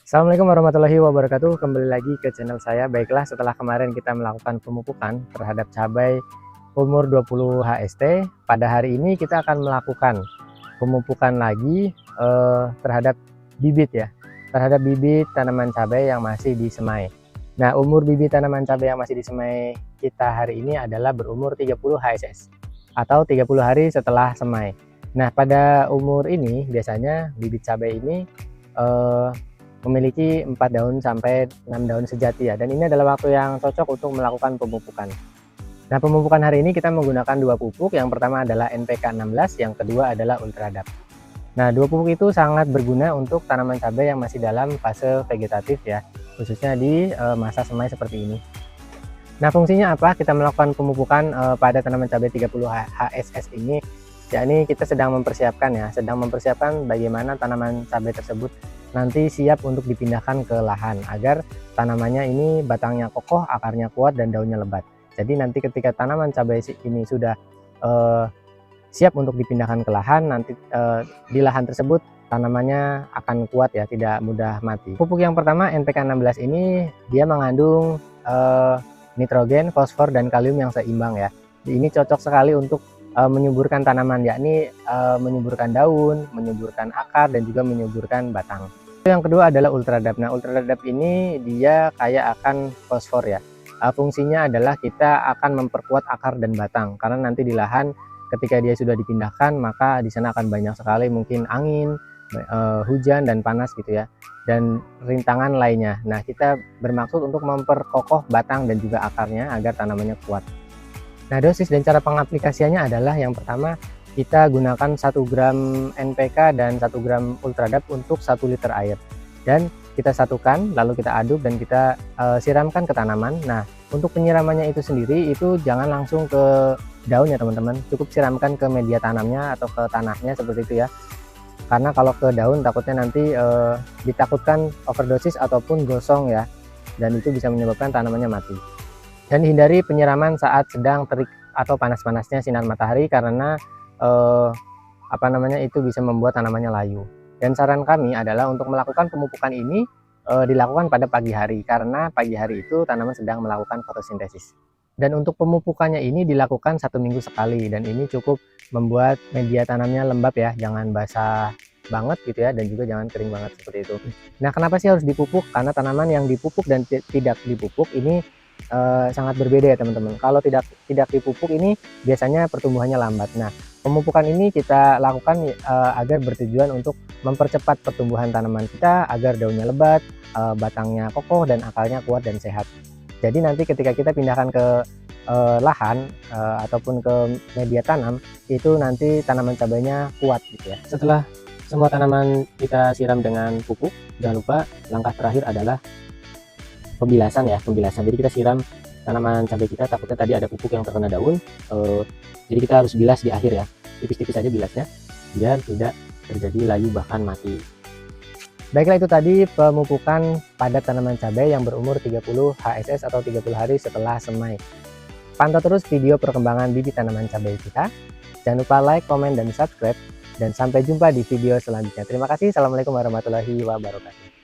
Assalamualaikum warahmatullahi wabarakatuh. Kembali lagi ke channel saya. Baiklah, setelah kemarin kita melakukan pemupukan terhadap cabai umur 20 HST, pada hari ini kita akan melakukan pemupukan lagi terhadap bibit ya. Terhadap bibit tanaman cabai yang masih disemai. Nah, umur bibit tanaman cabai yang masih disemai kita hari ini adalah berumur 30 HSS atau 30 hari setelah semai. Nah, pada umur ini biasanya bibit cabai ini memiliki 4 daun sampai 6 daun sejati ya, dan ini adalah waktu yang cocok untuk melakukan pemupukan. Nah, pemupukan hari ini kita menggunakan dua pupuk. Yang pertama adalah NPK 16, yang kedua adalah Ultradap. Nah, dua pupuk itu sangat berguna untuk tanaman cabai yang masih dalam fase vegetatif ya, khususnya di masa semai seperti ini. Nah, fungsinya apa kita melakukan pemupukan pada tanaman cabai 30 HSS ini? Yakni kita sedang mempersiapkan bagaimana tanaman cabai tersebut nanti siap untuk dipindahkan ke lahan agar tanamannya ini batangnya kokoh, akarnya kuat, dan daunnya lebat. Jadi nanti ketika tanaman cabai ini sudah siap untuk dipindahkan ke lahan, nanti di lahan tersebut tanamannya akan kuat ya, tidak mudah mati. Pupuk yang pertama NPK 16 ini dia mengandung nitrogen, fosfor, dan kalium yang seimbang ya. Ini cocok sekali untuk menyuburkan tanaman, yakni menyuburkan daun, menyuburkan akar, dan juga menyuburkan batang. Yang kedua adalah Ultradap. Nah, Ultradap ini dia kaya akan fosfor ya. Fungsinya adalah kita akan memperkuat akar dan batang, karena nanti di lahan ketika dia sudah dipindahkan maka di sana akan banyak sekali mungkin angin, hujan, dan panas gitu ya, dan rintangan lainnya. Nah, kita bermaksud untuk memperkokoh batang dan juga akarnya agar tanamannya kuat. Nah, dosis dan cara pengaplikasiannya adalah yang pertama kita gunakan 1 gram NPK dan 1 gram Ultradap untuk 1 liter air, dan kita satukan lalu kita aduk dan kita siramkan ke tanaman. Nah, untuk penyiramannya itu sendiri itu jangan langsung ke daun ya teman-teman, cukup siramkan ke media tanamnya atau ke tanahnya seperti itu ya, karena kalau ke daun takutnya nanti ditakutkan overdosis ataupun gosong ya, dan itu bisa menyebabkan tanamannya mati. Dan hindari penyiraman saat sedang terik atau panas-panasnya sinar matahari, karena itu bisa membuat tanamannya layu. Dan saran kami adalah untuk melakukan pemupukan ini dilakukan pada pagi hari, karena pagi hari itu tanaman sedang melakukan fotosintesis. Dan untuk pemupukannya ini dilakukan 1 minggu sekali, dan ini cukup membuat media tanamnya lembab ya, jangan basah banget gitu ya, dan juga jangan kering banget seperti itu. Nah, kenapa sih harus dipupuk? Karena tanaman yang dipupuk dan tidak dipupuk ini sangat berbeda ya teman-teman. Kalau tidak dipupuk ini biasanya pertumbuhannya lambat. Nah, pemupukan ini kita lakukan agar bertujuan untuk mempercepat pertumbuhan tanaman kita agar daunnya lebat, batangnya kokoh, dan akarnya kuat dan sehat. Jadi nanti ketika kita pindahkan ke lahan ataupun ke media tanam, itu nanti tanaman cabainya kuat gitu ya. Setelah semua tanaman kita siram dengan pupuk, jangan lupa langkah terakhir adalah pembilasan ya, jadi kita siram tanaman cabai kita, takutnya tadi ada pupuk yang terkena daun, jadi kita harus bilas di akhir ya, tipis-tipis saja bilasnya biar tidak terjadi layu bahkan mati. Baiklah, itu tadi pemupukan pada tanaman cabai yang berumur 30 HSS atau 30 hari setelah semai. Pantau terus video perkembangan bibit tanaman cabai kita, jangan lupa like, komen, dan subscribe, dan sampai jumpa di video selanjutnya. Terima kasih. Assalamualaikum warahmatullahi wabarakatuh.